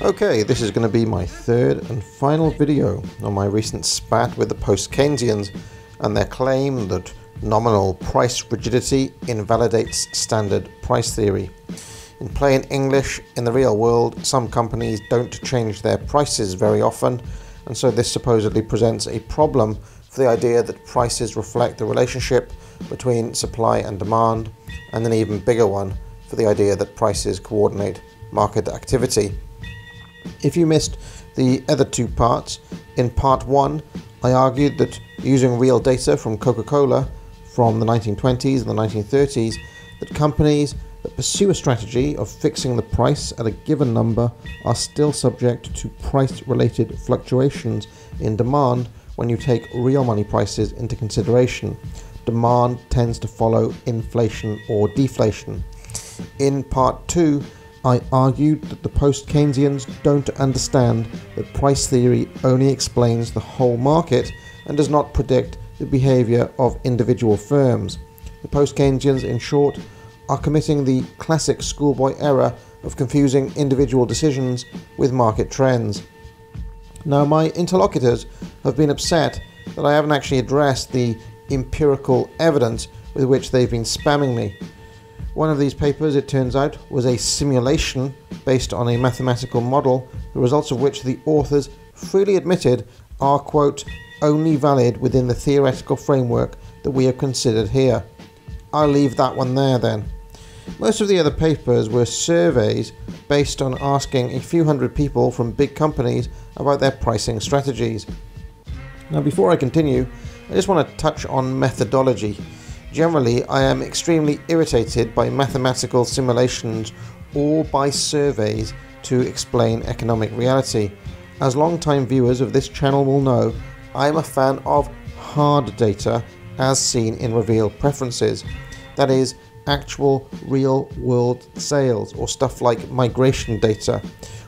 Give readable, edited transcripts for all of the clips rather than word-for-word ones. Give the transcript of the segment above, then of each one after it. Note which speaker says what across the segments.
Speaker 1: Okay, this is going to be my third and final video on my recent spat with the Post-Keynesians and their claim that nominal price rigidity invalidates standard price theory. In plain English, in the real world, some companies don't change their prices very often, and so this supposedly presents a problem for the idea that prices reflect the relationship between supply and demand, and an even bigger one for the idea that prices coordinate market activity. If you missed the other two parts, in part 1 I argued that using real data from Coca-Cola from the 1920s and the 1930s, that companies that pursue a strategy of fixing the price at a given number are still subject to price-related fluctuations in demand when you take real money prices into consideration. Demand tends to follow inflation or deflation. In part 2, I argued that the Post-Keynesians don't understand that price theory only explains the whole market and does not predict the behaviour of individual firms. The Post-Keynesians, in short, are committing the classic schoolboy error of confusing individual decisions with market trends. Now, my interlocutors have been upset that I haven't actually addressed the empirical evidence with which they've been spamming me. One of these papers, it turns out, was a simulation based on a mathematical model, the results of which the authors freely admitted are, quote, only valid within the theoretical framework that we have considered here. I'll leave that one there then. Most of the other papers were surveys based on asking a few hundred people from big companies about their pricing strategies. Now, before I continue, I just want to touch on methodology. Generally, I am extremely irritated by mathematical simulations or by surveys to explain economic reality. As long-time viewers of this channel will know, I am a fan of hard data as seen in revealed preferences. That is, actual real-world sales, or stuff like migration data.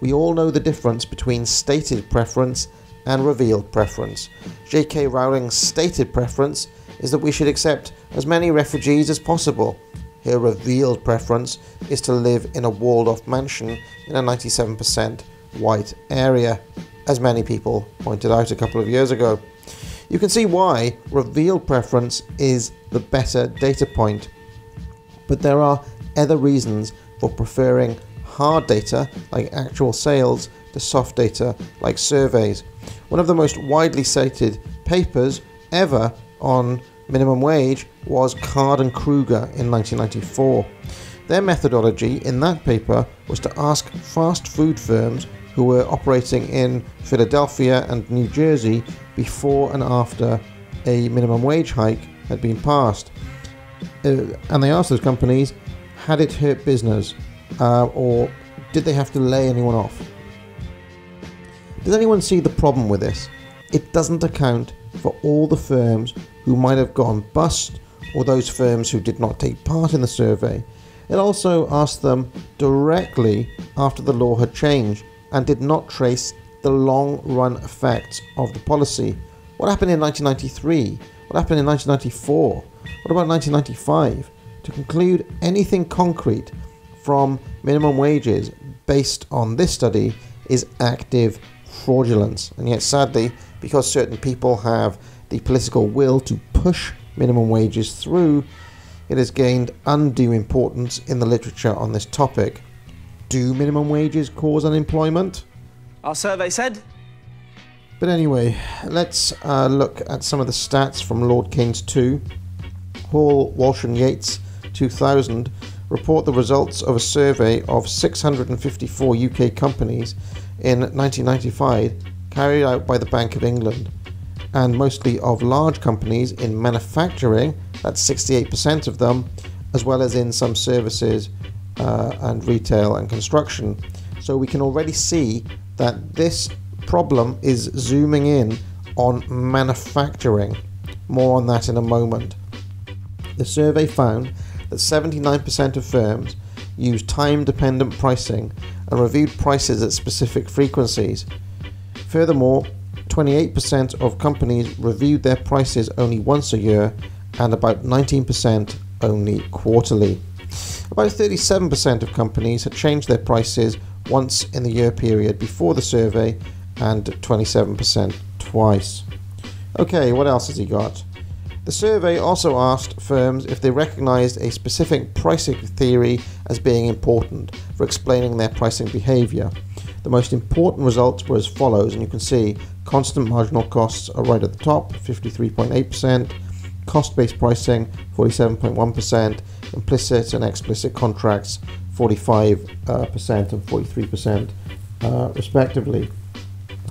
Speaker 1: We all know the difference between stated preference and revealed preference. J.K. Rowling's stated preference is that we should accept as many refugees as possible. Her revealed preference is to live in a walled-off mansion in a 97% white area, as many people pointed out a couple of years ago. You can see why revealed preference is the better data point. But there are other reasons for preferring hard data, like actual sales, to soft data, like surveys. One of the most widely cited papers ever on minimum wage was Card and Kruger in 1994. Their methodology in that paper was to ask fast food firms who were operating in Philadelphia and New Jersey before and after a minimum wage hike had been passed. And they asked those companies, had it hurt business, or did they have to lay anyone off? Does anyone see the problem with this? It doesn't account for all the firms who might have gone bust, or those firms who did not take part in the survey. It also asked them directly after the law had changed and did not trace the long-run effects of the policy. What happened in 1993? What happened in 1994? What about 1995? To conclude anything concrete from minimum wages based on this study is active fraudulence. And yet, sadly, because certain people have the political will to push minimum wages through, it has gained undue importance in the literature on this topic. Do minimum wages cause unemployment?
Speaker 2: Our survey said.
Speaker 1: But anyway, let's look at some of the stats from Lord Keynes 2. Hall, Walsh and Yates, 2000, report the results of a survey of 654 UK companies in 1995 carried out by the Bank of England, and mostly of large companies in manufacturing, that's 68% of them, as well as in some services and retail and construction. So we can already see that this problem is zooming in on manufacturing. More on that in a moment. The survey found that 79% of firms use time-dependent pricing and reviewed prices at specific frequencies. Furthermore, 28% of companies reviewed their prices only once a year, and about 19% only quarterly. About 37% of companies had changed their prices once in the year period before the survey and 27% twice. Okay, what else has he got? The survey also asked firms if they recognized a specific pricing theory as being important for explaining their pricing behavior. The most important results were as follows, and you can see constant marginal costs are right at the top, 53.8%, cost-based pricing, 47.1%, implicit and explicit contracts, 45% and 43% respectively.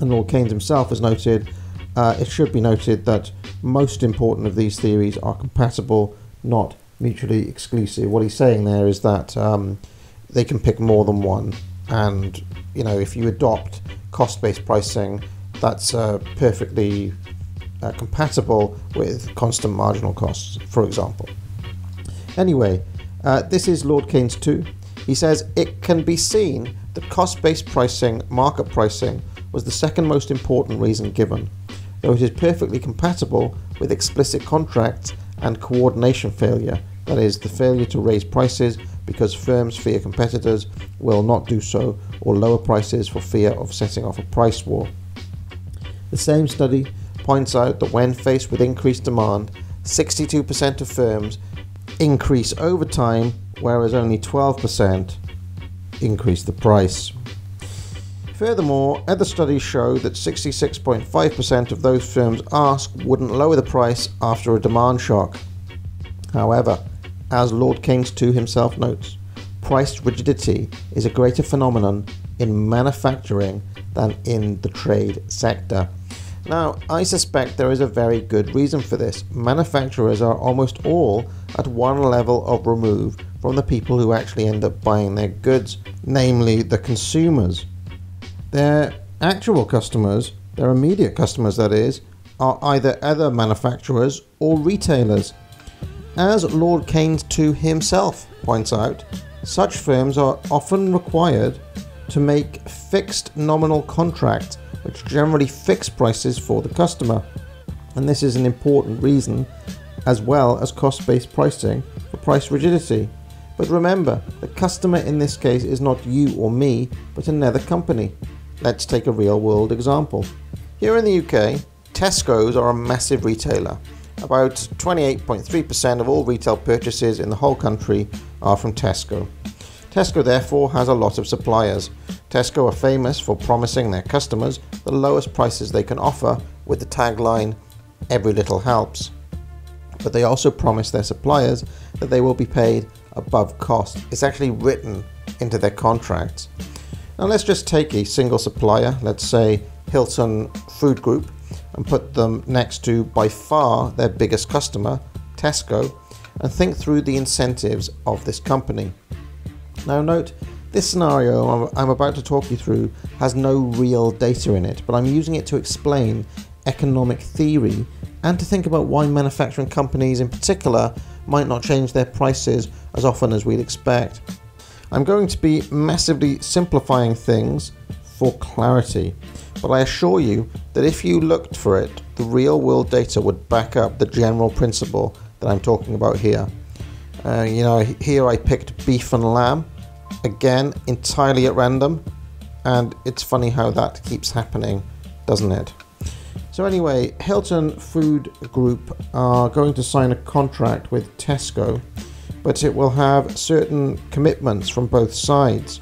Speaker 1: And Lord Keynes himself has noted, it should be noted that most important of these theories are compatible, not mutually exclusive. What he's saying there is that they can pick more than one, and if you adopt cost-based pricing, that's perfectly compatible with constant marginal costs, for example. Anyway, this is Lord Keynes too. He says it can be seen that cost-based pricing, market pricing, was the second most important reason given, though it is perfectly compatible with explicit contracts and coordination failure, that is, the failure to raise prices because firms fear competitors will not do so, or lower prices for fear of setting off a price war. The same study points out that when faced with increased demand, 62% of firms increase over time, whereas only 12% increase the price. Furthermore, other studies show that 66.5% of those firms asked wouldn't lower the price after a demand shock. However, as Lord Keynes too himself notes, price rigidity is a greater phenomenon in manufacturing than in the trade sector. Now, I suspect there is a very good reason for this. Manufacturers are almost all at one level of remove from the people who actually end up buying their goods, namely the consumers. Their actual customers, their immediate customers that is, are either other manufacturers or retailers. As Lord Keynes too himself points out, such firms are often required to make fixed nominal contracts which generally fix prices for the customer, and this is an important reason, as well as cost-based pricing, for price rigidity. But remember, the customer in this case is not you or me, but another company. Let's take a real-world example. Here in the UK, Tesco's are a massive retailer. About 28.3% of all retail purchases in the whole country are from Tesco. Tesco therefore has a lot of suppliers. Tesco are famous for promising their customers the lowest prices they can offer with the tagline, "Every little helps." But they also promise their suppliers that they will be paid above cost. It's actually written into their contracts. Now let's just take a single supplier, let's say Hilton Food Group, and put them next to by far their biggest customer, Tesco, and think through the incentives of this company. Now note, this scenario I'm about to talk you through has no real data in it, but I'm using it to explain economic theory and to think about why manufacturing companies in particular might not change their prices as often as we'd expect. I'm going to be massively simplifying things for clarity, but I assure you that if you looked for it, the real world data would back up the general principle that I'm talking about here. Here I picked beef and lamb, again entirely at random, and it's funny how that keeps happening, doesn't it? So anyway, Hilton Food Group are going to sign a contract with Tesco, but it will have certain commitments from both sides.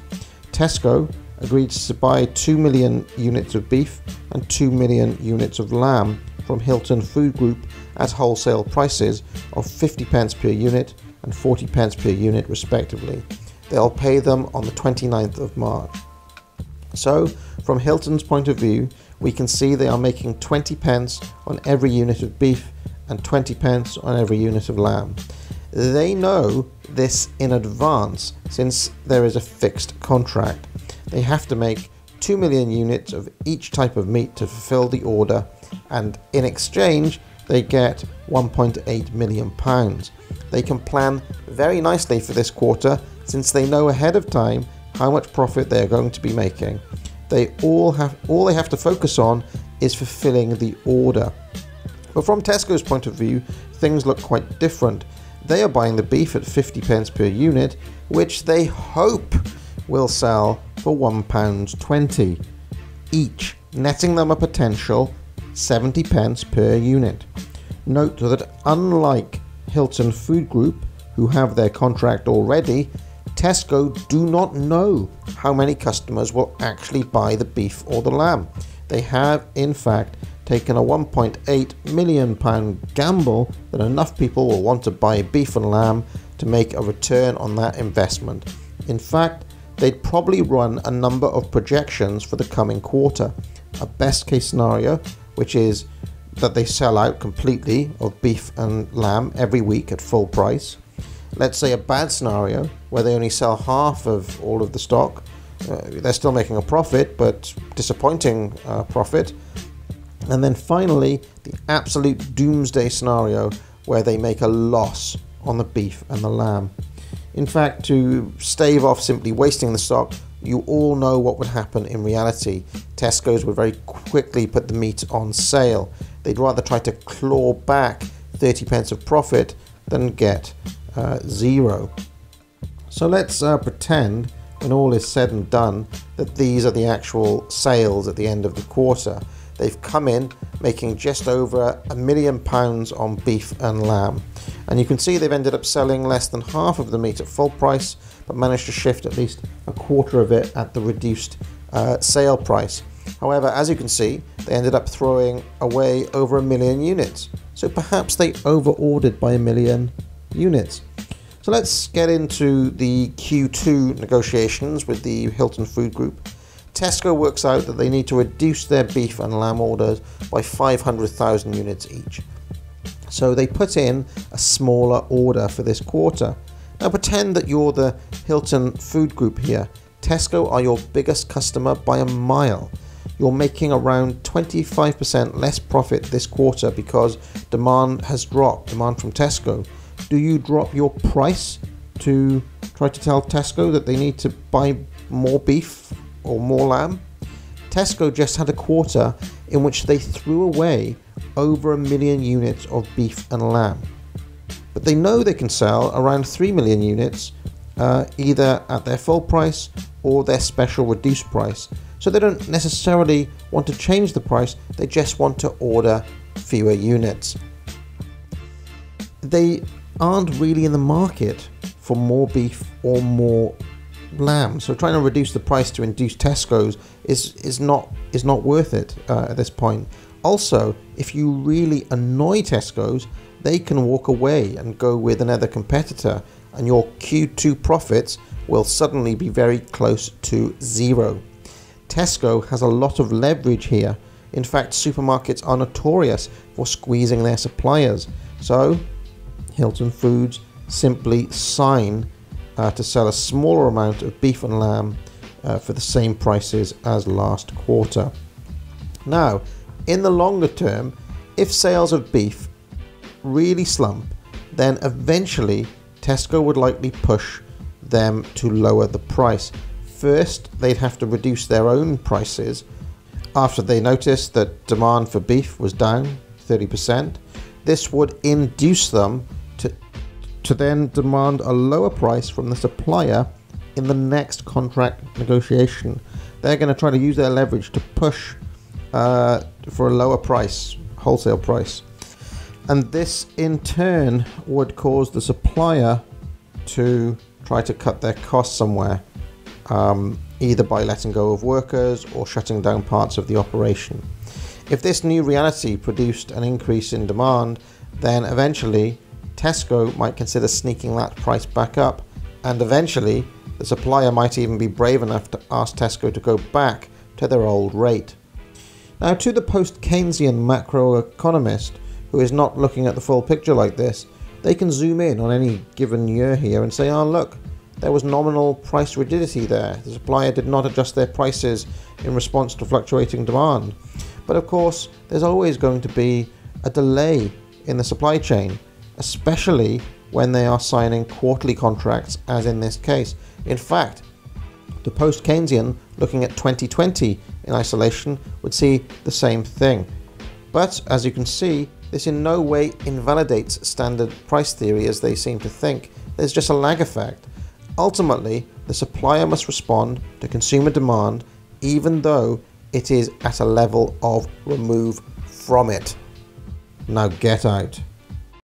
Speaker 1: Tesco agreed to buy 2 million units of beef and 2 million units of lamb from Hilton Food Group at wholesale prices of 50 pence per unit and 40 pence per unit respectively. They'll pay them on the 29th of March. So, from Hilton's point of view, we can see they are making 20 pence on every unit of beef and 20 pence on every unit of lamb. They know this in advance since there is a fixed contract. They have to make 2 million units of each type of meat to fulfill the order, and in exchange they get £1.8 million. They can plan very nicely for this quarter since they know ahead of time how much profit they are going to be making. All they have to focus on is fulfilling the order. But from Tesco's point of view, things look quite different. They are buying the beef at 50 pence per unit, which they hope will sell for £1.20 each, netting them a potential 70 pence per unit. Note that unlike Hilton Food Group, who have their contract already, Tesco do not know how many customers will actually buy the beef or the lamb. They have, in fact, taken a £1.8 million gamble that enough people will want to buy beef and lamb to make a return on that investment. In fact, they'd probably run a number of projections for the coming quarter. A best case scenario, which is that they sell out completely of beef and lamb every week at full price. Let's say a bad scenario where they only sell half of all of the stock. They're still making a profit, but disappointing profit. And then finally, the absolute doomsday scenario where they make a loss on the beef and the lamb. In fact, to stave off simply wasting the stock, you all know what would happen in reality. Tesco's would very quickly put the meat on sale. They'd rather try to claw back 30 pence of profit than get zero. So let's pretend, when all is said and done, that these are the actual sales at the end of the quarter. They've come in making just over £1 million on beef and lamb. And you can see they've ended up selling less than half of the meat at full price, but managed to shift at least a quarter of it at the reduced sale price. However, as you can see, they ended up throwing away over 1 million units. So perhaps they over-ordered by 1 million units. So let's get into the Q2 negotiations with the Hilton Food Group. Tesco works out that they need to reduce their beef and lamb orders by 500,000 units each. So they put in a smaller order for this quarter. Now pretend that you're the Hilton Food Group here. Tesco are your biggest customer by a mile. You're making around 25% less profit this quarter because demand has dropped, demand from Tesco. Do you drop your price to try to tell Tesco that they need to buy more beef or more lamb? Tesco just had a quarter in which they threw away over 1 million units of beef and lamb. But they know they can sell around 3 million units either at their full price or their special reduced price. So they don't necessarily want to change the price, they just want to order fewer units. They aren't really in the market for more beef or more lamb, so trying to reduce the price to induce Tesco's is not worth it at this point. Also, if you really annoy Tesco's, they can walk away and go with another competitor, and your Q2 profits will suddenly be very close to zero. Tesco has a lot of leverage here. In fact, supermarkets are notorious for squeezing their suppliers. So Hilton Foods simply sign to sell a smaller amount of beef and lamb for the same prices as last quarter. Now, in the longer term, if sales of beef really slump, then eventually Tesco would likely push them to lower the price. First, they'd have to reduce their own prices after they noticed that demand for beef was down 30%. This would induce them to then demand a lower price from the supplier in the next contract negotiation. They're going to try to use their leverage to push for a lower price, wholesale price. And this in turn would cause the supplier to try to cut their costs somewhere, either by letting go of workers or shutting down parts of the operation. If this new reality produced an increase in demand, then eventually Tesco might consider sneaking that price back up, and eventually the supplier might even be brave enough to ask Tesco to go back to their old rate. Now, to the post-Keynesian macroeconomist who is not looking at the full picture like this, they can zoom in on any given year here and say, oh look, there was nominal price rigidity there. The supplier did not adjust their prices in response to fluctuating demand. But of course, there's always going to be a delay in the supply chain, especially when they are signing quarterly contracts, as in this case. In fact, the post-Keynesian looking at 2020 in isolation would see the same thing. But as you can see, this in no way invalidates standard price theory as they seem to think. There's just a lag effect. Ultimately, the supplier must respond to consumer demand even though it is at a level of remove from it. Now get out.